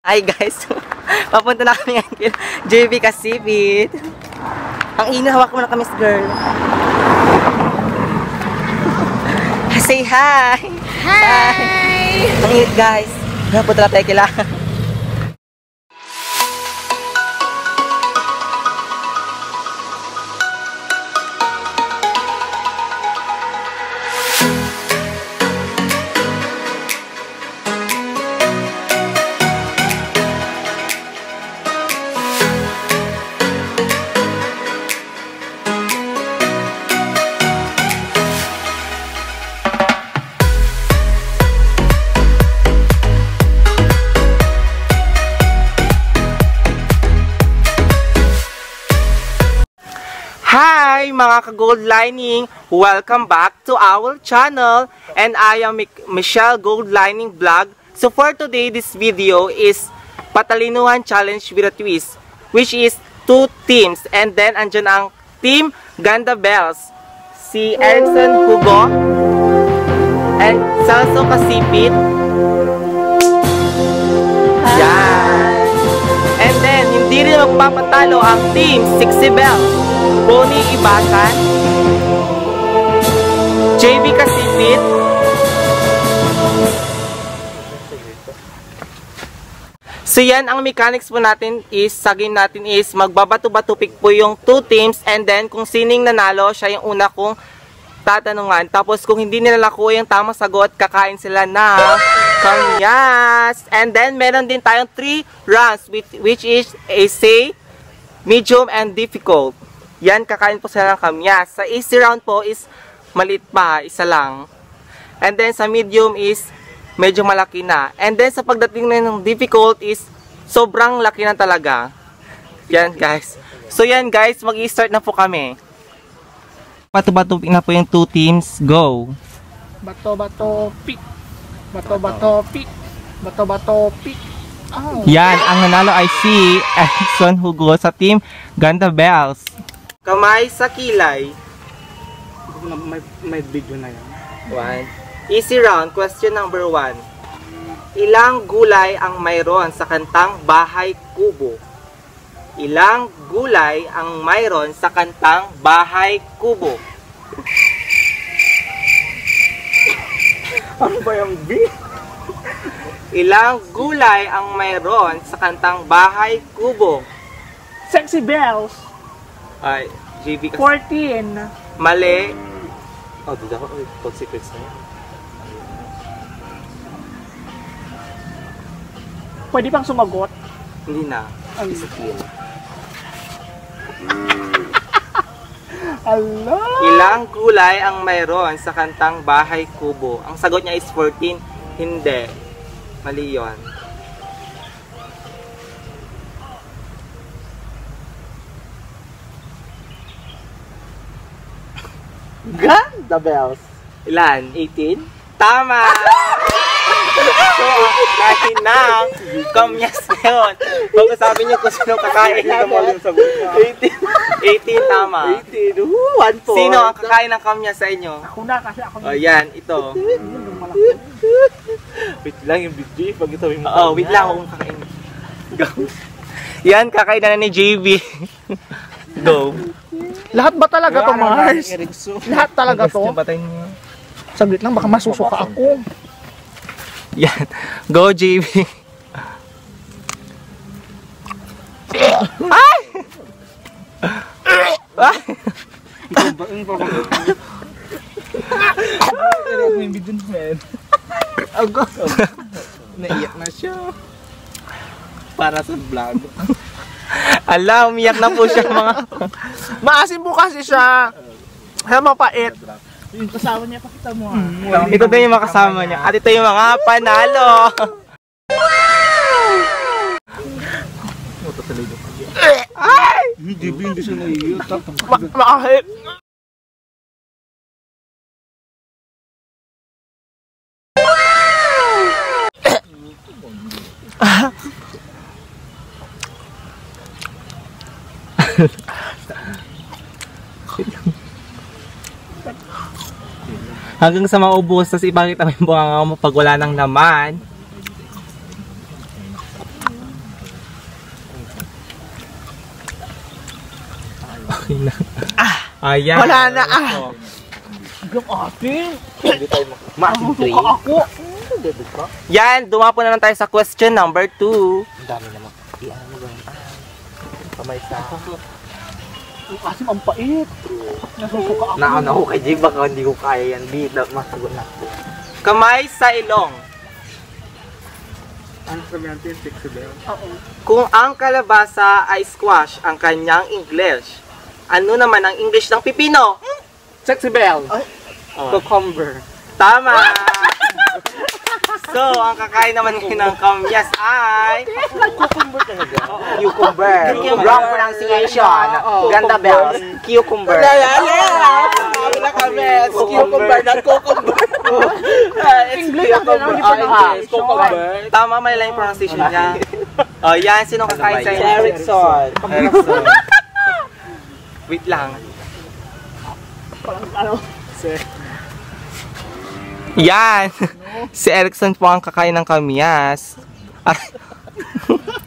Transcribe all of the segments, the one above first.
Hi guys, papunta na kami ngayon JB Kasipit. Ang ina, hawak mo na kami, girl. Say hi! Hi! Ang init guys, napunta na tayo kailangan. Hi mga ka-Gold Lining! Welcome back to our channel, and I am Michelle Gold Lining Vlog. So for today, this video is Patalinuhan Challenge with a Twist, which is 2 teams, and then andyan ang Team Ganda Bells, si Erickson Hugo and Celso Kasipit. Yan! And then hindi rin magpapatalo ang Team Sixy Bells, Bonnie Ibasan, JB Kasipit, so yan ang mechanics po natin is, sagin natin is magbabato-batupik po yung 2 teams, and then kung sining nanalo, siya yung una kong tatanungan. Tapos kung hindi nila nakuha yung tamang sagot, kakain sila na kamyas. And then meron din tayong 3 rounds which is easy, medium, and difficult. Yan, kakain po sila ng kamyas. Sa easy round po is maliit pa, isa lang. And then sa medium is medyo malaki na. And then sa pagdating na ng difficult is sobrang laki na talaga. Yan guys. So yan guys, mag-i-start na po kami. Bato-bato na po yung 2 teams. Go! Bato-bato pick. Bato-bato pick. Bato-bato pick. Oh. Yan, ang nanalo ay si Erickson Hugo sa Team Ganda Bells. Kamay sa kilay. May video na yan. 1. Easy round, question number 1. Ilang gulay ang mayroon sa kantang Bahay Kubo? Ilang gulay ang mayroon sa kantang Bahay Kubo? Ano ba yung B? Ilang gulay ang mayroon sa kantang Bahay Kubo? Sexy Bells. Ay, JB 14. Mali. Oh, di ako consequence na yan. Pwede pang sumagot? Hindi na. Discipline. Hello? Ilang gulay ang mayroon sa kantang Bahay Kubo? Ang sagot niya is 14. Hindi. Mali yun. Ganda Bells. Ilan? 18? Tama! So, dahil na kamyas na yun. Pag-sabi niyo kung sino kakain ng 18, tama. 18. 1 point. Sino ang kakain ng kamyas sa inyo? Ako na kasi ako na. O yan, ito. Wait lang yung video. Pag ito yung Oo, wait lang kung kakain. Go. Yan, kakain na ni JB. Go. Lahat ba talaga to, Mars? Lahat talaga to? Niyo. Saglit lang, baka masusuka ako. Yan. Go, JB. Ay! Ay! yung video na yan. Ago. Naiyak na siya. Para sa vlog. Ala, umiyak na po siya mga... Maasim po kasi siya. Kaya mapait. Yung kasama niya, pakita mo ha. Ito din yung mga kasama niya. At ito yung mga panalo. Ay! Hindi siya naiyak. Makahit. Hanggang sa maubos, tapos ipakita mo yung bunganga mo pag wala nang laman. Okay na. Ayan. Wala na Yung ating. Masusuka ako. Yan, dumapo na lang tayo sa question number 2. Ang dami naman. Ano ba yun? Kamay sa ako. Ang asim ang pait. Nasusuka ako. Nauna ko kay Jay, baka hindi ko kaya yan. Di, masagot na. Kamay sa ilong. Ano sabi natin? Flexible. Kung ang kalabasa ay squash ang kanyang English, ano naman ang English ng pipino? Sexy bell. Cucumber. Tama! So, ang kakain naman ngayon ng kamyas ay... Cucumber talaga. Cucumber. Wrong pronunciation. Ganda bells. Cucumber. Wala kami. Cucumber, not cucumber. English ang Cucumber. Tama, may lang yung pronunciation niya. O, yan. Sino kakain sa inyo? Erickson. Erickson. Wait lang. Ano? Yan! Si Erickson po ang kakain ng kamyas.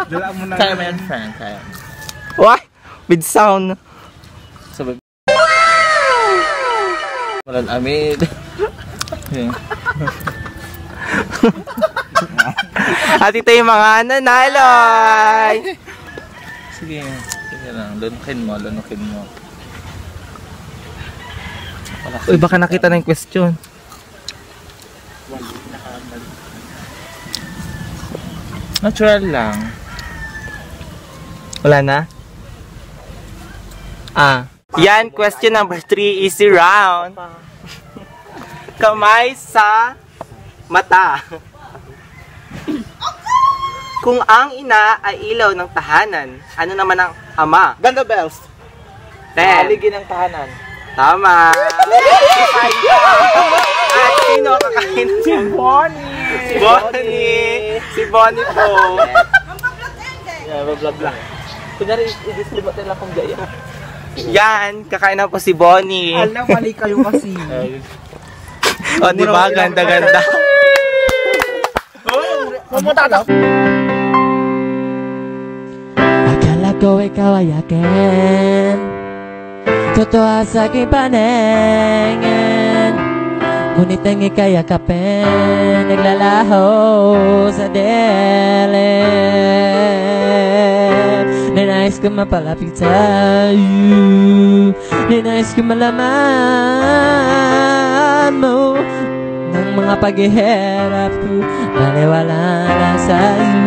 Dala mo na. Kaya mo yan, friend. Kaya. Why? With sound. Sabi. Walang amid. At ito yung mga nanaloy! Sige. Sige lang. Lunukin mo. Uy, baka nakita na yung question. Natural lang. Wala na? Yan, question number 3, easy round. Kamay sa mata. Kung ang ina ay ilaw ng tahanan, ano naman ang ama? Ganda bells. 10. Aligin ang tahanan. Tama. At sino kakain? Si Bonnie. Si Bonnie po. Vlog lang. Kunyari, i-distribute nila kung gaya. Yan, kakain na po si Bonnie. Alam, mali kayo kasi. O, diba? Ganda-ganda. Pumunta ka. Akala ko ikaw ay akin, totoo sa aking paningin, ngunit ang ika'y yakapin, naglalaho sa dilim. Ninais ko mapalapit sa'yo, ninais ko malaman mo ng mga paghihirap ko, naliwala na sa'yo.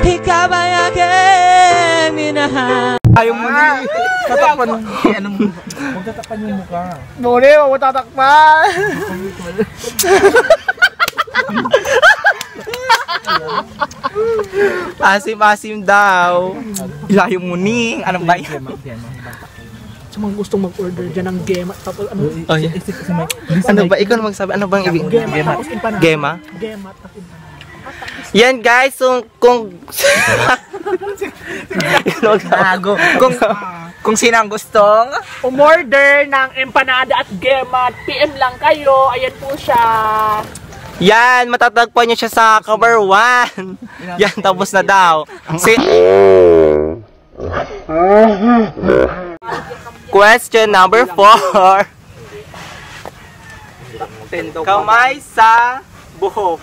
Ikaw ay aking minahal. Ayaw mo na. Tatakpan mo. Ano mo? Magtatakpan yung mukha. Muli, huwag mo tatakpan. Asim-asim daw. Ilayo mo ni. Ano ba yan? Sa mga gustong mag-order dyan ng gema. Tapos ano? Oh, yeah. Ano ba? Ikaw na magsabi. Ano bang ibig? Gema. Tapos empanada. Gema? Gema. Tapos empanada. Yan guys, so, kung... Kung sino ang gustong Umorder ng empanada at gema. PM lang kayo. Ayan po siya. Yan, matatagpuan nyo siya sa cover 1. Yan, tapos na daw. Question number 4. Kamay sa buhok.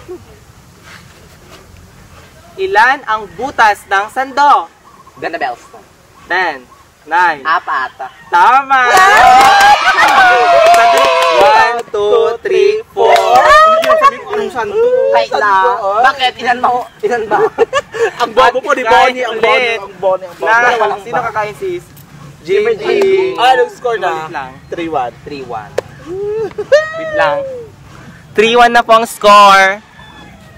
Ilan ang butas ng sando? Ganda bells. 10, 9. Apat. Tama! 1, 2, 3, 4. sabi ko anong santo. Kay la. Bakit? Ilan ba? Ang bobo po ni Bonnie. Ang Bonnie. Na, sino kakain sis? JG. Anong score na? Wait lang. 3-1. 3-1. Wait lang. 3-1 na po ang score.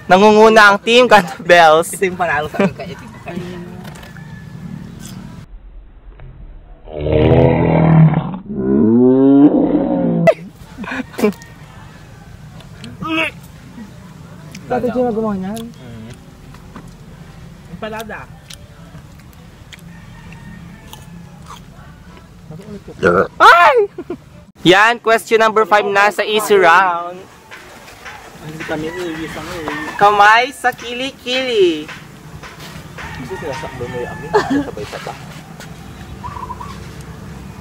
Nangunguna ang team Ganda Bells. Ito yung panalo sa akin. Dati siya gumawa niyan. Palada. Ay! Yan, question number 5 na sa easy round. Hindi kami iisang Kamay sa kili-kili. Kasi sinasakbo mo yung amin. Sabay sa ta.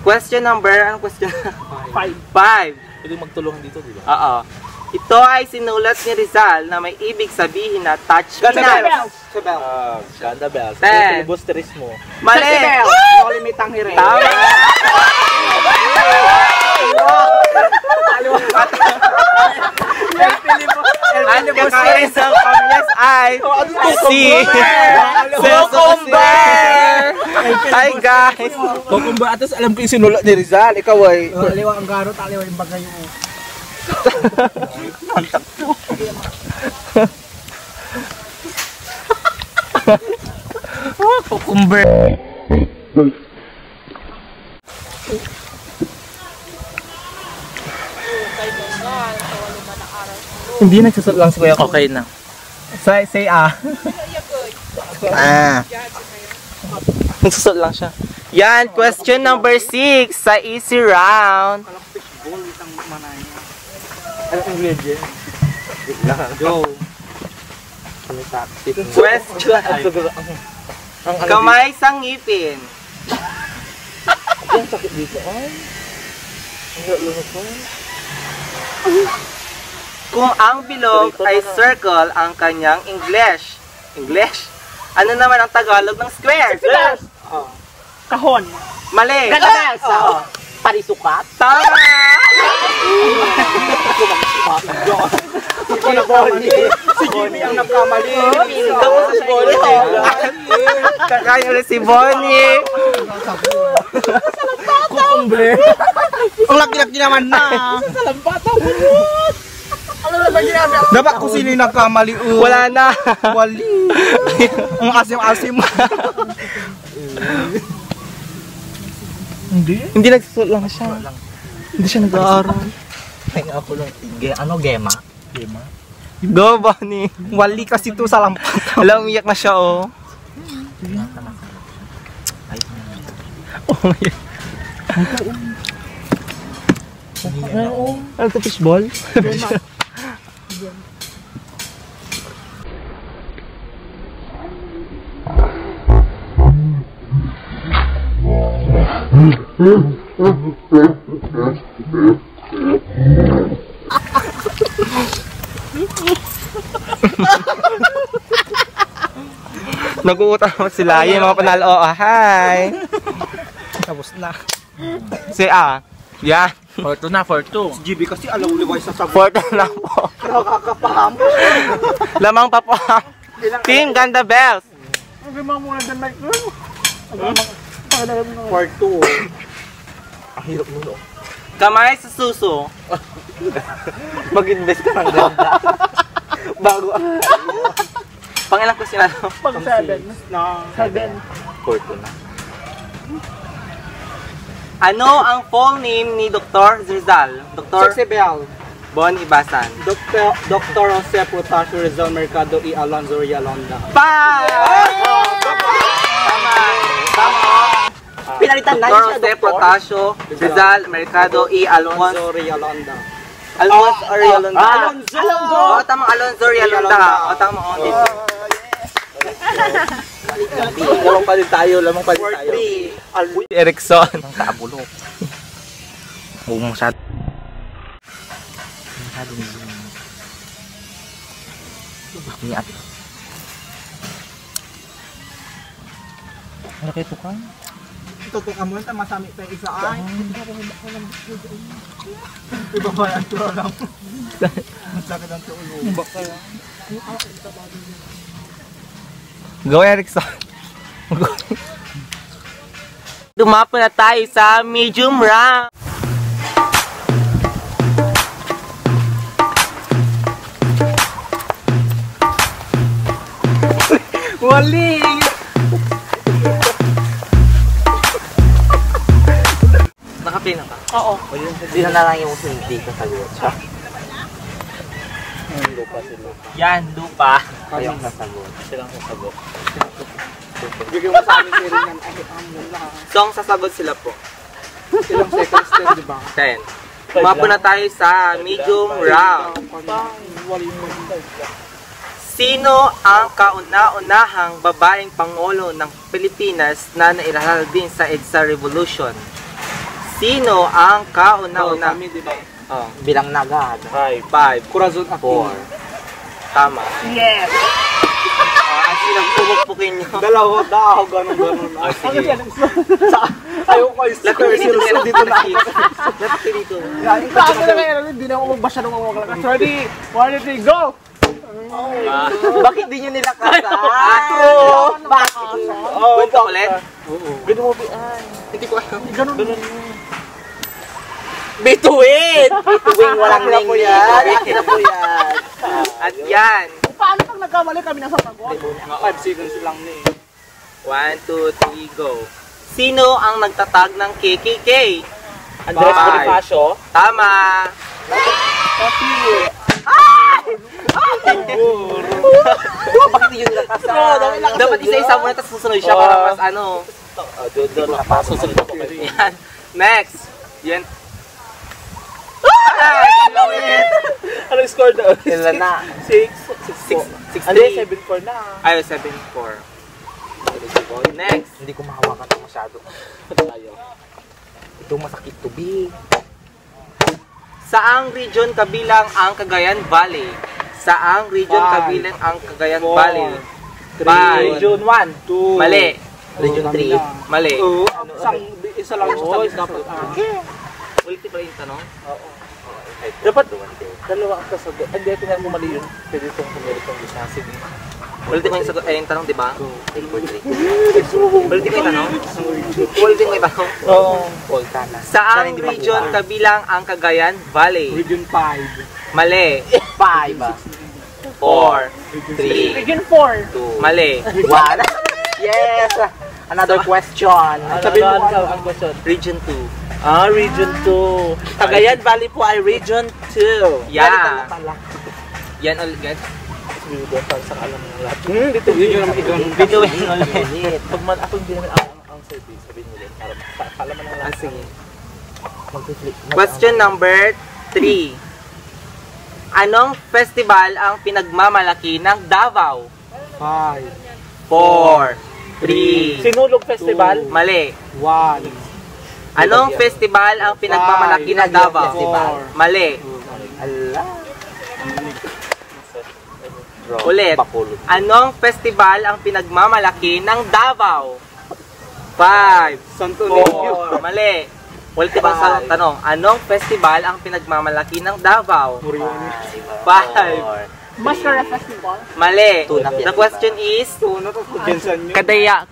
Question number, anong question? 5. 5. Pwede magtulungan dito, di ba? Oo. Ito ay sinulat ni Rizal na may ibig sabihin na touch me not. Ganda bells. Ten. Filibusterismo. Mali! No limit ang hirin. Tama! Ang kakain sa pamilya ay si Cucumber! Hi guys! Cucumber atas alam ko yung sinulat ni Rizal. Ikaw ay. Aliwa ang garot, aliwa yung bagay yung... Cucumber! Hindi nagsusot lang si Kuya. Okay na. Say Nagsusot lang siya. Yan, question number 6 sa easy round. Anong ingredient? Go. Question. Kamay sa ngipin. Ang sakit dito. Ay. Ang lunok ko. Kung ang bilog ay circle ang kanyang English. English? Ano naman ang Tagalog ng square? Kahon. Mali! Ganabes! Parisukat? Tama! Si Jimmy ang nagkamali. Tapos si Bonnie. Kakain ulit si Bonnie. Cucumber. Ang laki-laki naman na. Dapat kung sino yung nagkamali. Wala na. Wali. Ang asim-asim. Hindi nagsusuot lang siya. Hindi siya nag-aaral. Ay, ako lang. Gema? Go, Bonnie. Wali kasi ito sa lampat. Alam, umiyak na siya, oh. Oh my God. Ano ito, fishball? Nag-uutang naman sila. Yung mga panalo. Oh, hi! Tapos na. Si A. Yan. For 2 na, for 2. Si GB kasi alam uliway sa sabon. Fourth na po. Nakakapaham. Lamang pa po. Team Ganda Bells. Gama muna dyan, Mike. Part 2. Ang hirap mo, no? Kamay sa suso. Mag-invest ka ng ganda. Bago ang... Pangilang ko sila. Pag 7. Na 7. For 2 na. Ano ang full name ni Dr. Rizal? Dr. Bell. Bon Ibasan. Dr. Jose Potasio Rizal Mercado y Alonzo Rialonda. Pa! Tama. Tama. Pinalitan na Dr. Jose Potasio Rizal Mercado y Alonzo. Rialonda. Alonzo Rialonda. Alonzo! Oo, tama. Alonzo Rialonda. O, tama. O, dito. Lamang pa din tayo, lamang pa din tayo. Erickson. Ang kaabulok. Huwag mong masyado. Masyadong niat. Ano kayo ito ka? Ito itong amon, masami pa yung isa ay. Iba ba yan? Tura lang. Mas laki ng tulo. Baka yan. Go, Erickson. Dumapo na tayo sa medium round. Wali! Nakaplay na ka? Oo. Hindi na lang yung hindi ka sagot. Lupa sila. Yan, lupa. Kayong sasagot. Silang sasagot. Bigyan mo sa amin si Ringan. Ay, amon lang. So, ang sasagot sila po. Ilang seconds din, di ba? 10. Dumapo na tayo sa medium round. Wali mo. Sino ang kauna-unahang babaeng pangulo ng Pilipinas na nairahal din sa EDSA Revolution? Sino ang kauna-una? Kami, di ba? Oh. Bilang na agad. 5. Corazon Aquino. 4. Tama. Yes! Kasi nagpupukpukin nyo. Dalawa daw, ganun. Oh, sige. Ayaw ko yung Lapit dito, dito na. Lapit dito. Kasi na ngayon, hindi na ako magbasya ng mga lakas. Ready? 1, 2, 3, go! Bakit di nyo nilakasan? Bakit? Punta ulit? Ganun mo, ay. Hindi ko alam. Ganun. Bituin! Bituin walang Alam mo ningning. yan. Alam mo yan. At yan. Paano pag nagkamali kami nasa sagot? Mga 5 seconds lang ni. 1, 2, 3, go. Sino ang nagtatag ng KKK? Andres Five. Bonifacio. Tama. Bakit yun nakasan? Dapat isa-isa muna tapos susunod siya para mas ano. Doon nakapasusunod ako kasi. Yan. Next. Yan. Anong score daw? Ilan na? 6-3. 7-4 na. Ay, 7-4. Next. Hindi ko mahawakan ito masyado. Ito masakit to be. Saang region kabilang ang Cagayan Valley? Saang region kabilang ang Cagayan Four. Valley? 3. Region 1. 2. Mali. Region 3. Mali. Isa lang yung sagot dapat. Ulitin pa rin yung tanong. Dapat dalawa ang kasagot. Hindi, tingnan mo mali yun. Pwede itong kumili itong isa. Sige. Ulitin ko yung sagot. Yung tanong, di ba? Ulitin ko yung tanong. Ulitin ko yung tanong. Oo. Volcana. Saang region kabilang ang Cagayan Valley? Region 5. Mali. 5. 4. 3. Region 4. 2. Mali. 1. Yes! Another question. Sabihin mo ang question. Region 2. Region 2. Cagayan Valley po ay Region 2. Yeah. Yan ulit. Sa alam ng lahat. Dito yun naman ikaw. Bituin ulit. Pag man ako hindi naman ang service, sabihin mo din. Para palaman ng lahat. Sige. Mag-flip. Question number 3. Anong festival ang pinagmamalaki ng Davao? 5. 4. 3. Sinulog Festival? Mali. 1. Anong festival ang pinagmamalaki ng Davao? Festival. Mali. Allah. Ulit. Bakulog. Anong festival ang pinagmamalaki ng Davao? 5. Santo Niño. 4. Mali. Ulit ba sa tanong? Anong festival ang pinagmamalaki ng Davao? 5. Mascara Festival. Mali. Tunang The question is Jensen yun.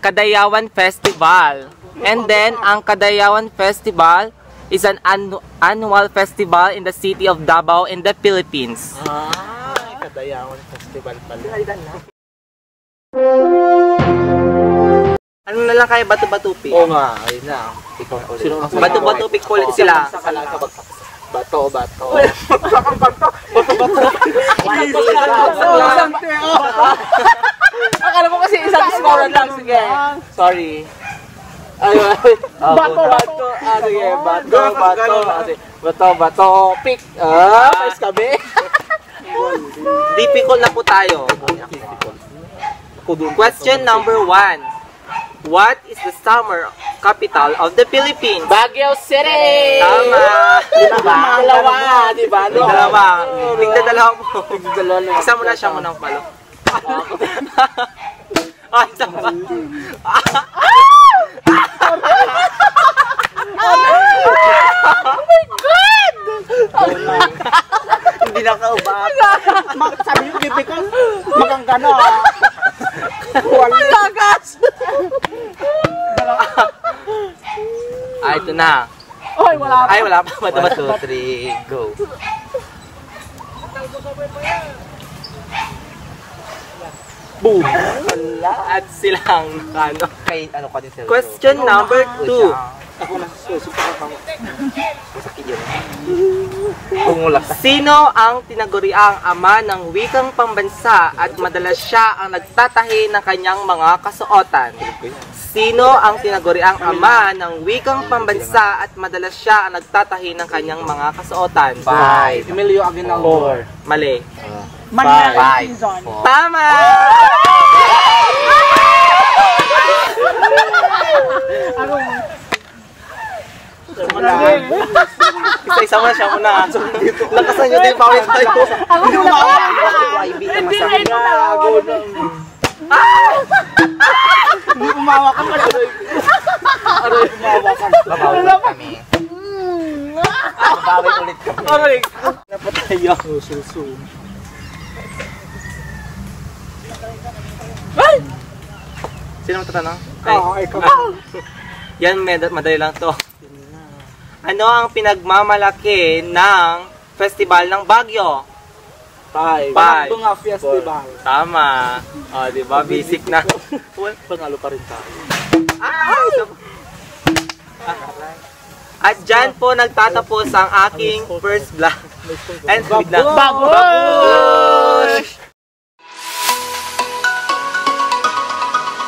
Kadayawan Festival. And then, ang Kadayawan Festival is an annual festival in the city of Davao in the Philippines. Kadayawan Festival pala. Ano na lang kayo, bato-batupik? Oo nga, ayun na. Ikaw na ulit. Bato-batupik ulit sila. Bato. Akala ko kasi isang score lang. Sige. Sorry. Bato. Sige, bato. Pick. First kami. Difficult na po tayo. Question number 1. What is the summer capital of the Philippines? Baguio City! Tama! Dalawa, di ba? Dalawa. Tigda-dalawa po. Dalawa. Isa mo na siya munang palo. Ay, isa pa. Hindi na kaubak. Sabi yung difficult. Magang gano. Lagas! Ay, ito na. Ay, wala pa. Ay, wala pa. 1, 2, 3, go. Boom! At silang, ano. Kay ano ka din sir? Question number 2. Ako na susupak ako. Masakit yun. Pungulak. Sino ang tinaguriang ama ng wikang pambansa at madalas siya ang nagtatahi ng kanyang mga kasuotan? Sino ang tinaguriang ama ng wikang pambansa at madalas siya ang nagtatahi ng kanyang mga kasuotan? 5. Emilio Aguinaldo. Mali. Manila Five. season. Tama! Anong? Hindi isa mo na siya muna. Lakasan nyo din, pawis tayo. Hindi umawa ka pala. Aray, umawa ka. Babawi ulit kami. Babawi ulit kami. Aray! Napatayo. Susun. Sino magtatanong? Ikaw. Yan, madali lang to. Ano ang pinagmamalaki ng Festival ng Baguio? Five. Five. Festival. Tama. O, di ba? Basic na. Panalo pa rin tayo. At dyan po nagtatapos ang aking first vlog. And Babush! Babush!